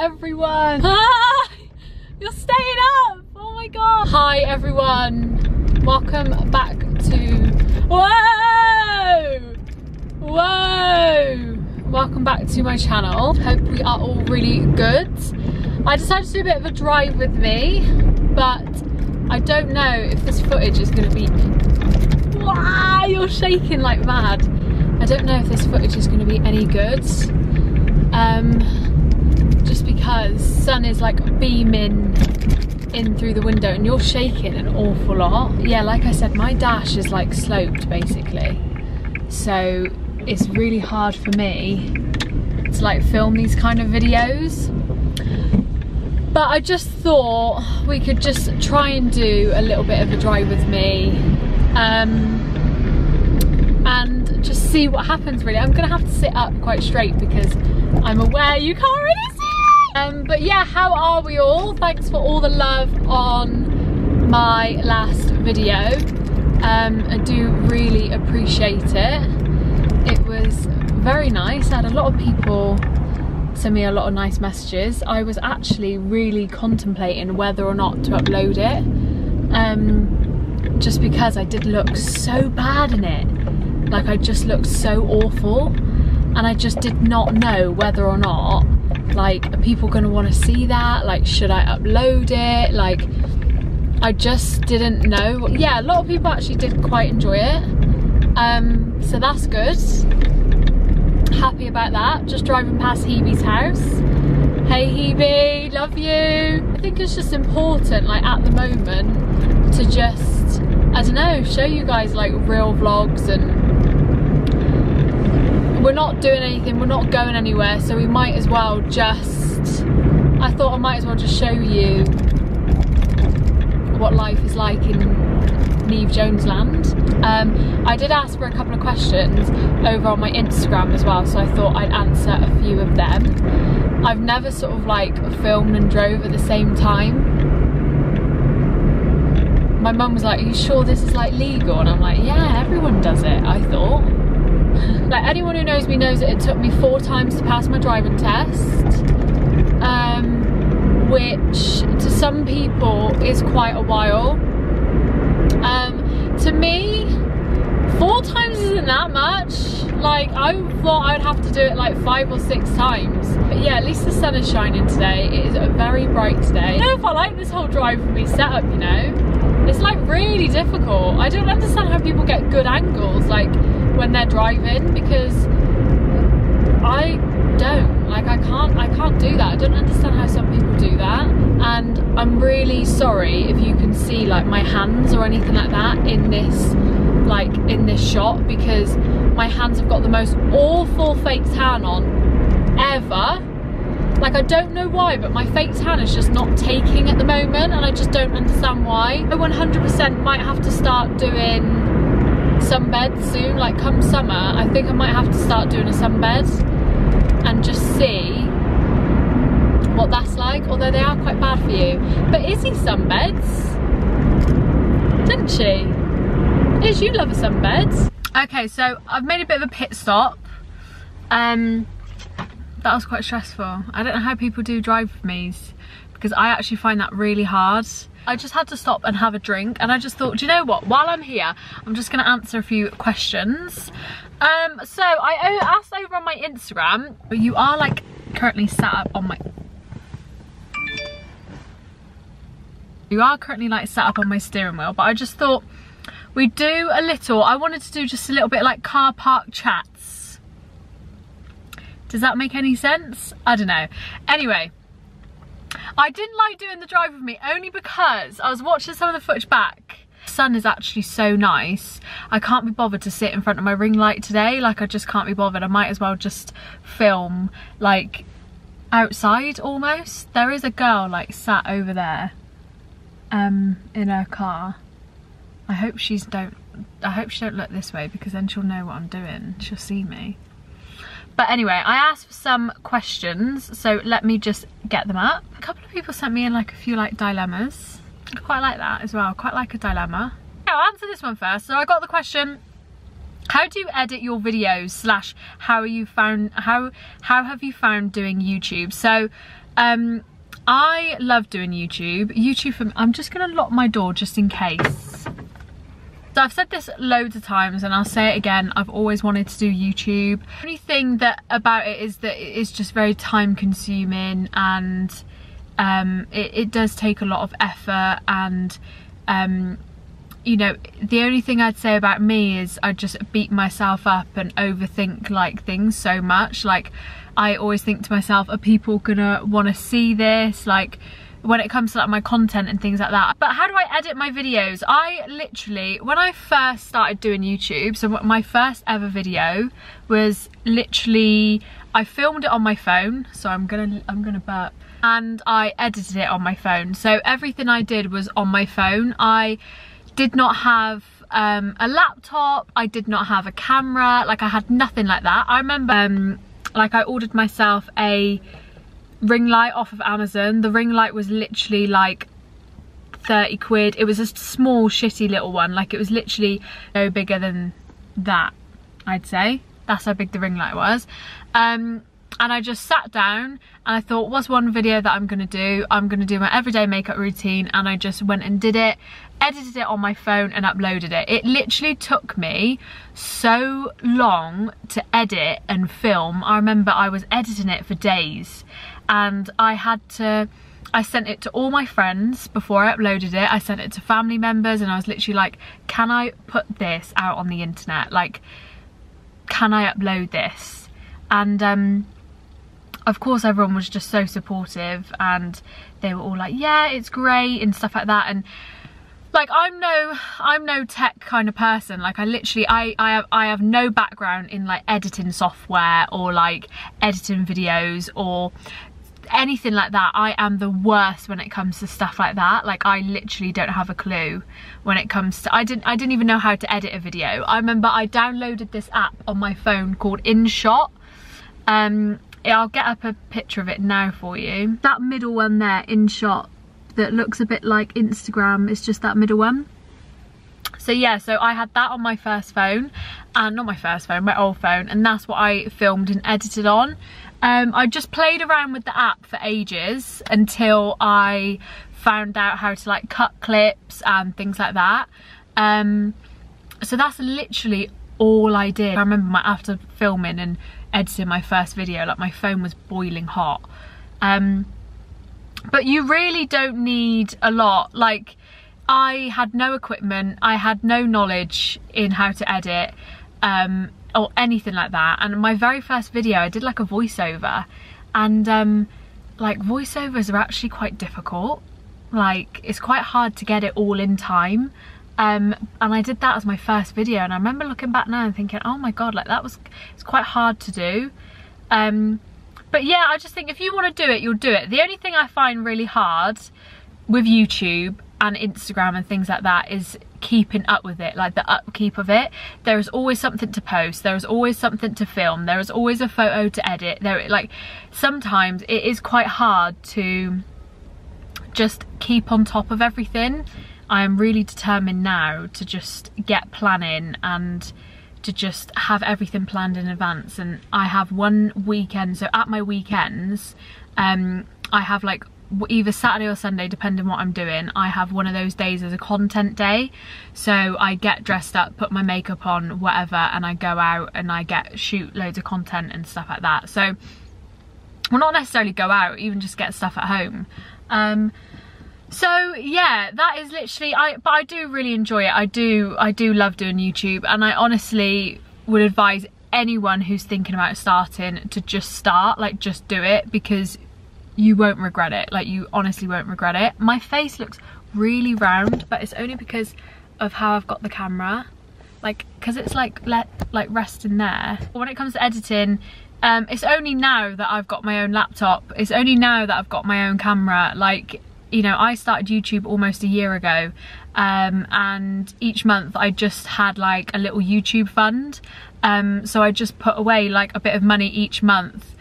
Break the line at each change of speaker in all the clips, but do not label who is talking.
everyone. Ah, you're staying up. Oh my god. Hi everyone. Welcome back to welcome back to my channel. Hope we are all really good. I decided to do a bit of a drive with me, but I don't know if this footage is going to be... Wow, you're shaking like mad. I don't know if this footage is going to be any good. Just because sun is like beaming in through the window and you're shaking an awful lot. Yeah, like I said, my dash is like sloped basically. So it's really hard for me to like film these kind of videos. But I just thought we could just try and do a little bit of a drive with me. And just see what happens really. I'm gonna have to sit up quite straight because I'm aware you can't really see. But yeah, how are we all? Thanks for all the love on my last video. I do really appreciate it. It was very nice. I had a lot of people send me a lot of nice messages. I was actually really contemplating whether or not to upload it. Just because I did look so bad in it. Like I just looked so awful. And I just did not know whether or not, like, are people gonna wanna see that? Like, should I upload it? Like, I just didn't know. Yeah, a lot of people actually did quite enjoy it. So that's good. Happy about that. Just driving past Hebe's house. Hey Hebe, love you. I think it's just important, like at the moment, to just, I don't know, show you guys like real vlogs. And we're not doing anything, we're not going anywhere, so we might as well just, I thought I might as well just show you what life is like in Niamh Jones land. I did ask for a couple of questions over on my Instagram as well, so I thought I'd answer a few of them. I've never sort of like filmed and drove at the same time. My mum was like, are you sure this is like legal? And I'm like, yeah, everyone does it, I thought. Like anyone who knows me knows that it took me 4 times to pass my driving test. Which to some people is quite a while. To me, 4 times isn't that much. Like I thought I'd have to do it like 5 or 6 times. But yeah, at least the sun is shining today. It is a very bright day. I don't know if I like this whole drive for me setup, you know. It's like really difficult. I don't understand how people get good angles like when they're driving, because I don't. Like I can't do that. I don't understand how some people do that. And I'm really sorry if you can see like my hands or anything like that in this shot, because my hands have got the most awful fake tan on ever. Like I don't know why, but my fake tan is just not taking at the moment, and I just don't understand why. I 100% might have to start doing sunbeds soon. Like come summer, I think I might have to start doing a sunbed and just see what that's like, although they are quite bad for you. But Izzy sunbeds, didn't she? Iz, you love a sunbed. Okay, so I've made a bit of a pit stop. That was quite stressful. I don't know how people do drive with me's, because I actually find that really hard. I just had to stop and have a drink, and I just thought, do you know what, while I'm here, I'm just gonna answer a few questions. So I asked over on my Instagram, you are like currently sat up on my... You are currently like sat up on my steering wheel, but I just thought we'd do a little, I wanted to do just a little bit like car park chats. Does that make any sense? I don't know. Anyway, I didn't like doing the drive with me only because I was watching some of the footage back. The sun is actually so nice. I can't be bothered to sit in front of my ring light today. Like I just can't be bothered. I might as well just film like outside almost. There is a girl like sat over there in her car. I hope she don't look this way, because then she'll know what I'm doing. She'll see me. But anyway, I asked for some questions, so let me just get them up. A couple of people sent me in like a few like dilemmas. I quite like that as well, quite like a dilemma. I'll answer this one first. So I got the question, how do you edit your videos / how have you found doing YouTube? So I love doing YouTube. I'm just gonna lock my door just in case. So I've said this loads of times and I'll say it again, I've always wanted to do YouTube. The only thing about it is that it is just very time consuming, and it does take a lot of effort, and you know, the only thing I'd say about me is I just beat myself up and overthink like things so much. Like, I always think to myself, are people gonna want to see this? Like, when it comes to like my content and things like that. But how do I edit my videos? I literally, when I first started doing YouTube, so my first ever video was literally, I filmed it on my phone, so I'm gonna burp, and I edited it on my phone. So everything I did was on my phone. I did not have a laptop, I did not have a camera, like I had nothing like that. I remember like I ordered myself a ring light off of Amazon. The ring light was literally like 30 quid. It was a small shitty little one, like it was literally no bigger than that, I'd say. That's how big the ring light was. And I just sat down and I thought, what's one video that I'm gonna do? I'm gonna do my everyday makeup routine, and I just went and did it, edited it on my phone and uploaded it. It literally took me so long to edit and film. I remember I was editing it for days, and I sent it to all my friends before I uploaded it. I sent it to family members, and I was literally like, can I put this out on the internet? Like, can I upload this? And of course everyone was just so supportive, and they were all like, yeah, it's great and stuff like that. And like, I'm no tech kind of person. Like, I have no background in like editing software or like editing videos or anything like that. I am the worst when it comes to stuff like that. Like, I literally don't have a clue when it comes to, I didn't even know how to edit a video. I remember I downloaded this app on my phone called InShot. I'll get up a picture of it now for you. That middle one there, InShot, that looks a bit like Instagram, it's just that middle one. So yeah, so I had that on my first phone, and not my first phone, my old phone, and that's what I filmed and edited on. I just played around with the app for ages until I found out how to like cut clips and things like that. So that's literally all I did. I remember after filming and editing my first video, like my phone was boiling hot. But you really don't need a lot. Like, I had no equipment, I had no knowledge in how to edit or anything like that. And my very first video, I did like a voiceover, and like, voiceovers are actually quite difficult. Like, it's quite hard to get it all in time. And I did that as my first video, and I remember looking back now and thinking, oh my god, like it's quite hard to do. But yeah, I just think if you want to do it, you'll do it. The only thing I find really hard with YouTube and Instagram and things like that is keeping up with it, like the upkeep of it. There is always something to post, there is always something to film, there is always a photo to edit. Like, sometimes it is quite hard to just keep on top of everything. I am really determined now to just get planning and to just have everything planned in advance. And I have one weekend, so at my weekends, I have like either Saturday or Sunday, depending what I'm doing, I have one of those days as a content day. So I get dressed up, put my makeup on, whatever, and I go out and I shoot loads of content and stuff like that. So, well, not necessarily go out, even just get stuff at home. So yeah, that is literally, but I do really enjoy it. I do love doing YouTube, and I honestly would advise anyone who's thinking about starting to just start, like, just do it, because you won't regret it. Like, you honestly won't regret it. My face looks really round, but it's only because of how I've got the camera, like, because it's like resting there. When it comes to editing, it's only now that I've got my own laptop, it's only now that I've got my own camera. Like, you know, I started YouTube almost a year ago, and each month I just had like a little YouTube fund. So I just put away like a bit of money each month,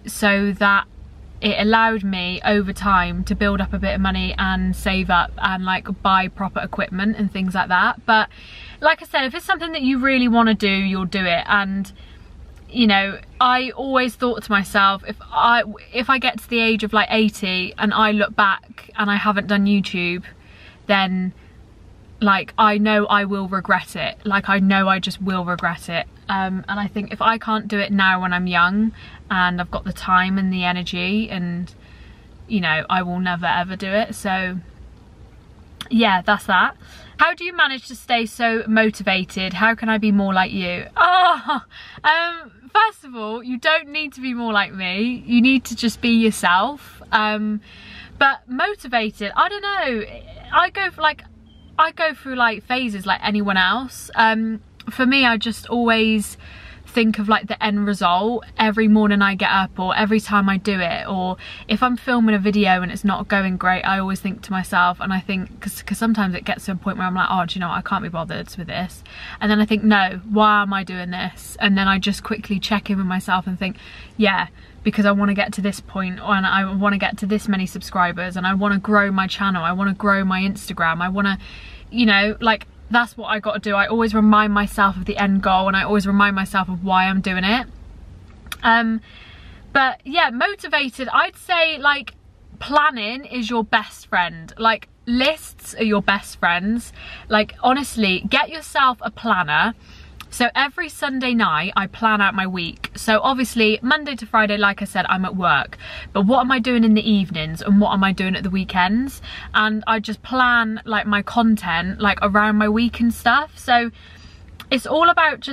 so that it allowed me over time to build up a bit of money and save up and like buy proper equipment and things like that. But like I said, if it's something that you really want to do, you'll do it. And you know, I always thought to myself, if I get to the age of like 80 and I look back and I haven't done YouTube, then like I know I will regret it. Like I know I just will regret it. And I think if I can't do it now when I'm young and I've got the time and the energy, and you know, I will never ever do it. So yeah, that's that. How do you manage to stay so motivated? How can I be more like you? First of all, you don't need to be more like me. You need to just be yourself. But motivated, I don't know. I go through like phases like anyone else. For me, I just always think of like the end result every morning I get up, or every time I do it, or if I'm filming a video and it's not going great, I always think to myself, and I think, because sometimes it gets to a point where I'm like, oh, do you know what, I can't be bothered with this, and then I think, no, why am I doing this? And then I just quickly check in with myself and think, yeah, because I want to get to this point, and I want to get to this many subscribers, and I want to grow my channel, I want to grow my Instagram, I want to, you know, like, that's what I got to do. I always remind myself of the end goal, and I always remind myself of why I'm doing it. But yeah, motivated, I'd say like planning is your best friend. Like lists are your best friends. Like honestly, get yourself a planner. So every Sunday night I plan out my week. So obviously Monday to Friday, like I said, I'm at work, but what am I doing in the evenings and what am I doing at the weekends? And I just plan like my content like around my week and stuff. So it's all about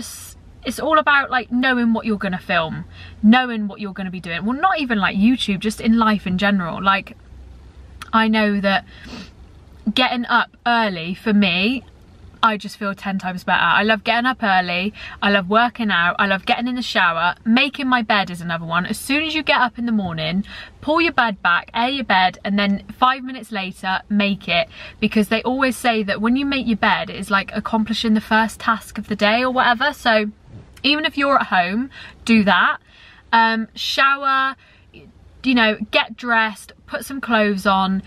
like knowing what you're gonna film, knowing what you're gonna be doing. Well, not even like YouTube, just in life in general. Like I know that getting up early for me, I just feel 10 times better. I love getting up early, I love working out, I love getting in the shower. Making my bed is another one. As soon as you get up in the morning, pull your bed back, air your bed, and then 5 minutes later make it, because they always say that when you make your bed, it is like accomplishing the first task of the day or whatever. So even if you're at home, do that. Shower, you know, get dressed, put some clothes on,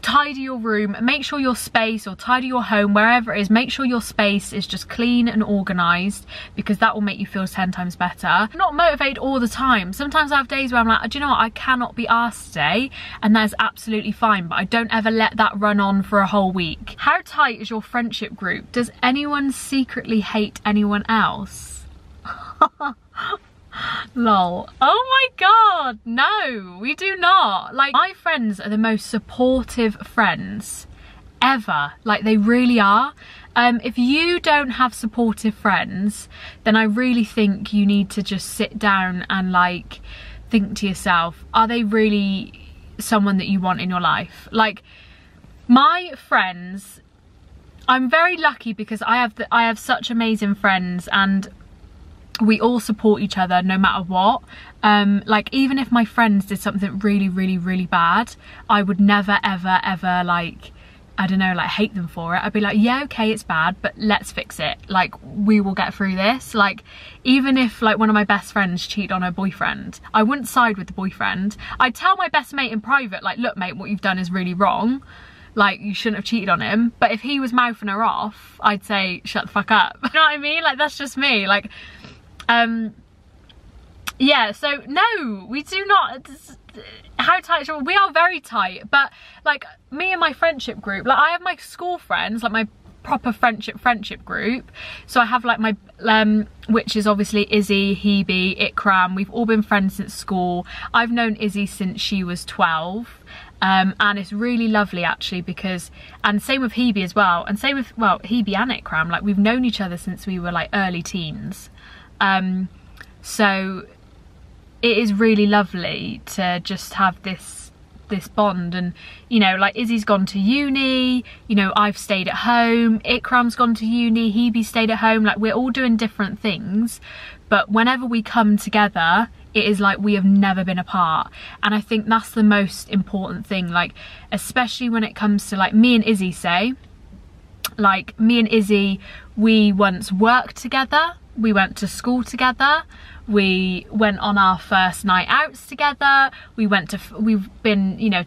tidy your room, make sure your space, or tidy your home, wherever it is, make sure your space is just clean and organised, because that will make you feel 10 times better. I'm not motivated all the time. Sometimes I have days where I'm like, do you know what, I cannot be arsed today, and that is absolutely fine, but I don't ever let that run on for a whole week. How tight is your friendship group? Does anyone secretly hate anyone else? Lol. Oh my god, no, we do not. Like, my friends are the most supportive friends ever. Like, they really are. If you don't have supportive friends, then I really think you need to just sit down and like think to yourself, are they really someone that you want in your life? Like, my friends, I'm very lucky because I have such amazing friends, and we all support each other no matter what. Like, even if my friends did something really bad, I would never ever like, I don't know, like hate them for it. I'd be like, yeah, okay, it's bad, but let's fix it. Like, we will get through this. Like, even if like one of my best friends cheated on her boyfriend, I wouldn't side with the boyfriend. I'd tell my best mate in private, like, look mate, what you've done is really wrong. Like, you shouldn't have cheated on him. But if he was mouthing her off, I'd say, shut the fuck up. You know what I mean? Like, that's just me. Like, yeah, so no, we do not. How tight? We are very tight, but like me and my friendship group, like I have my school friends, like my proper friendship group. So I have like my which is obviously Izzy, Hebe, Ikram. We've all been friends since school. I've known Izzy since she was 12. And it's really lovely actually, because, and same with Hebe as well, and same with, well, Hebe and Ikram, like we've known each other since we were like early teens. So it is really lovely to just have this bond. And you know, like Izzy's gone to uni, you know, I've stayed at home, Ikram's gone to uni, Hebe stayed at home. Like, we're all doing different things, but whenever we come together, it is like we have never been apart. And I think that's the most important thing, like especially when it comes to like me and Izzy, say, like me and Izzy, we once worked together, we went to school together, we went on our first night outs together, we've been, you know,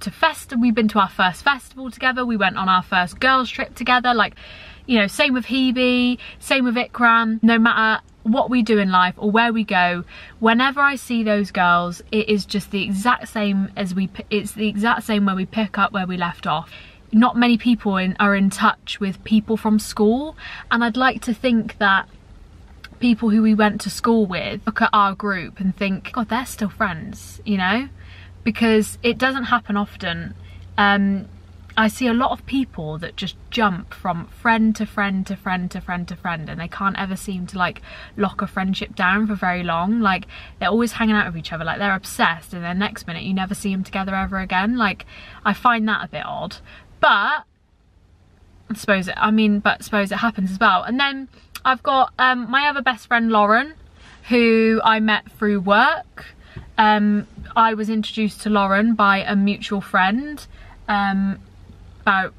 we've been to our first festival together, we went on our first girls trip together. Like, you know, same with Hebe, same with Ikram. No matter what we do in life or where we go, whenever I see those girls, it is just the exact same as it's the exact same where we pick up where we left off. Not many people are in touch with people from school, and I'd like to think that people who we went to school with look at our group and think, God, they're still friends, you know, because it doesn't happen often. I see a lot of people that just jump from friend to friend to friend to friend to friend, and they can't ever seem to like lock a friendship down for very long. Like, they're always hanging out with each other, like they're obsessed, and then next minute you never see them together ever again. Like, I find that a bit odd, but I suppose it happens as well. And then I've got my other best friend Lauren, who I met through work. I was introduced to Lauren by a mutual friend about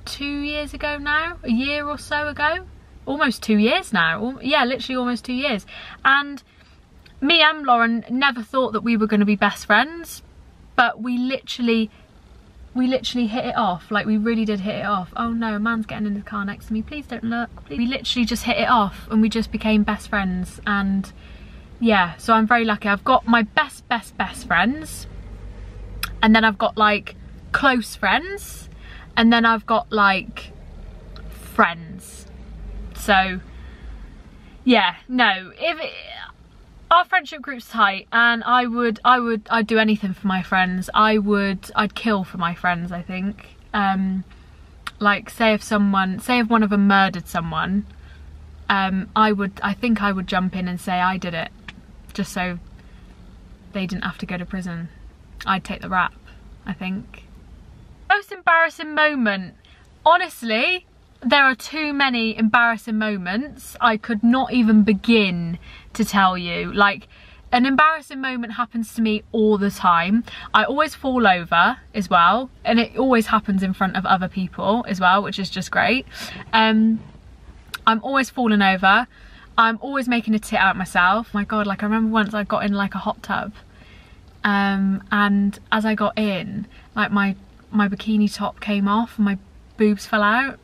2 years ago now, a year or so ago, almost 2 years now. Yeah, literally almost 2 years. And me and Lauren never thought that we were going to be best friends, but we literally hit it off. Like, we really did hit it off. Oh no, a man's getting in the car next to me, please don't look, please. We literally just hit it off, and we just became best friends. And yeah, so I'm very lucky. I've got my best friends, and then I've got like close friends, and then I've got like friends. So yeah, no, our friendship group's tight, and I'd do anything for my friends. I'd kill for my friends, I think. Like, say if one of them murdered someone, I think I would jump in and say I did it, just so they didn't have to go to prison. I'd take the rap, I think. Most embarrassing moment. Honestly, there are too many embarrassing moments. I could not even begin to tell you. Like, an embarrassing moment happens to me all the time. I always fall over as well, and it always happens in front of other people as well, which is just great. I'm always falling over. I'm always making a tit out myself. Oh my God, like, I remember once I got in like a hot tub, and as I got in, like, my bikini top came off and my boobs fell out.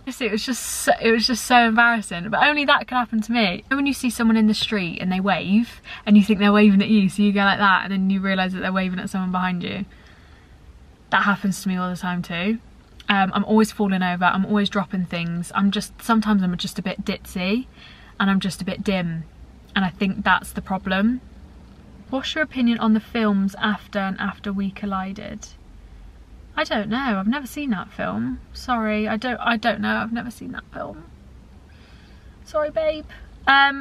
It was just so embarrassing, but only that could happen to me. When you see someone in the street and they wave, and you think they're waving at you, so you go like that, and then you realise that they're waving at someone behind you. That happens to me all the time too. I'm always falling over, I'm always dropping things. Sometimes I'm just a bit ditzy, and I'm just a bit dim, and I think that's the problem. What's your opinion on the films After and After We Collided? I don't know, I've never seen that film. Sorry, I don't know, I've never seen that film. Sorry, babe.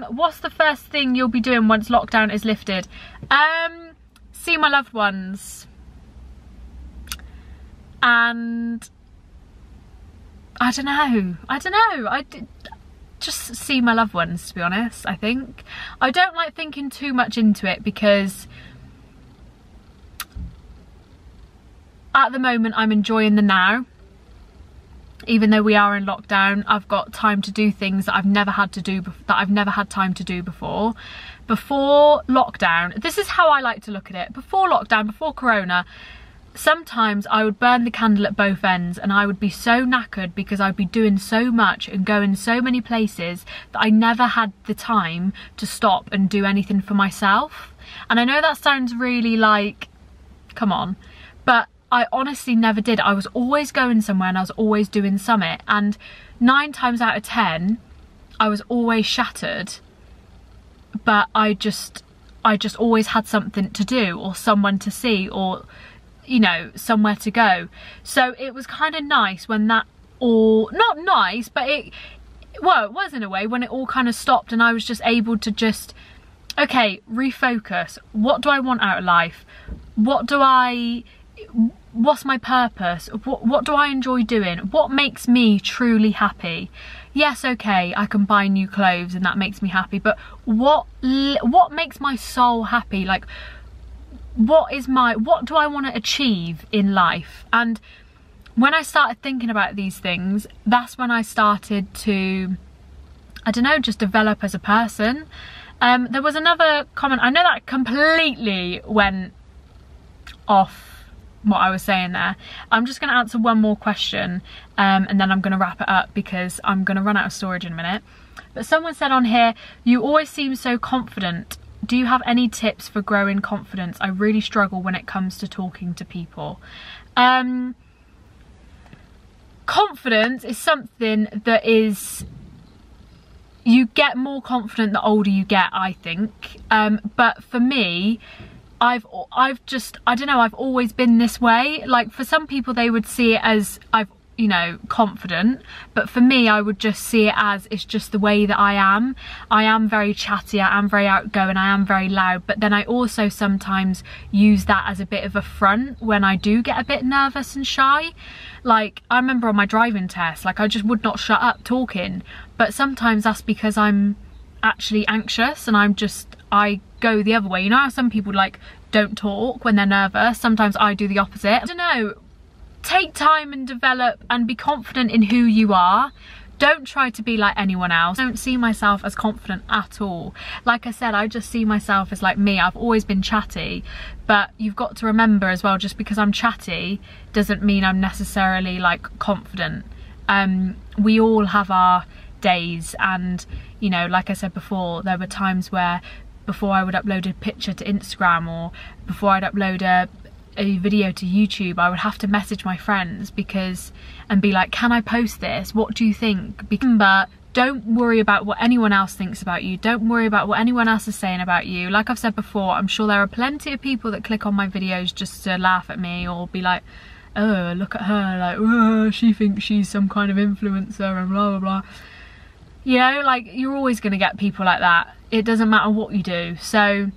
What's the first thing you'll be doing once lockdown is lifted? See my loved ones. And I don't know. Just see my loved ones, to be honest, I think. I don't like thinking too much into it, because at the moment I'm enjoying the now. Even though we are in lockdown, I've got time to do things that I've never had time to do before. Before lockdown, this is how I like to look at it. Before lockdown, before Corona, sometimes I would burn the candle at both ends, and I would be so knackered because I'd be doing so much and going so many places that I never had the time to stop and do anything for myself. And I know that sounds really like, come on, but I honestly never did. I was always going somewhere, and I was always doing something, and 9 times out of 10 I was always shattered, but I just always had something to do, or someone to see, or, you know, somewhere to go. So it was kind of nice when that all, not nice, but it was in a way, when it all kind of stopped, and I was just able to just, okay, refocus. What do I want out of life? What's my purpose? What do I enjoy doing? What makes me truly happy? Yes, okay, I can buy new clothes and that makes me happy, but what makes my soul happy? Like, what do I want to achieve in life? And when I started thinking about these things, that's when I started to, I don't know, just develop as a person. There was another comment, I know that completely went off what I was saying there. I'm just going to answer one more question and then I'm going to wrap it up because I'm going to run out of storage in a minute. But someone said on here, you always seem so confident. Do you have any tips for growing confidence? I really struggle when it comes to talking to people. Confidence is something that is, you get more confident the older you get, I think. But for me, I've just, I don't know, I've always been this way. Like for some people they would see it as you know, confident, but for me I would just see it as it's just the way that I am. I am very chatty, I am very outgoing, I am very loud, but then I also sometimes use that as a bit of a front when I do get a bit nervous and shy. Like I remember on my driving test, like I just would not shut up talking, but sometimes that's because I'm actually anxious and I go the other way. You know how some people like don't talk when they're nervous? Sometimes I do the opposite. I don't know. Take time and develop and be confident in who you are. Don't try to be like anyone else. I don't see myself as confident at all. Like I said, I just see myself as like me. I've always been chatty, but you've got to remember as well, just because I'm chatty doesn't mean I'm necessarily like confident. We all have our days, and you know, like I said before, there were times where before I would upload a picture to Instagram or before I'd upload a video to YouTube, I would have to message my friends and be like, can I post this? What do you think? But don't worry about what anyone else thinks about you. Don't worry about what anyone else is saying about you. Like I've said before, I'm sure there are plenty of people that click on my videos just to laugh at me or be like, oh, look at her, like, oh, she thinks she's some kind of influencer and blah, blah, blah. You know, like, you're always going to get people like that. It doesn't matter what you do. So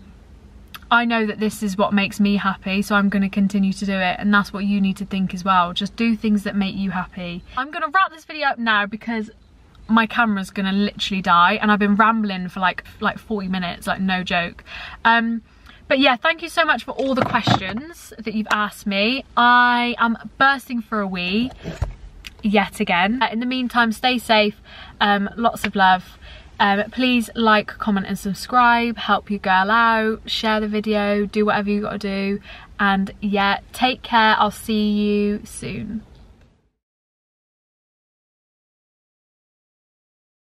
I know that this is what makes me happy, so I'm going to continue to do it, and that's what you need to think as well. Just do things that make you happy. I'm going to wrap this video up now because my camera's going to literally die, and I've been rambling for like 40 minutes, like no joke. But yeah, thank you so much for all the questions that you've asked me. I am bursting for a wee yet again. In the meantime, stay safe, lots of love. Please like, comment and subscribe, help your girl out, share the video, do whatever you gotta do, and yeah, take care. I'll see you soon.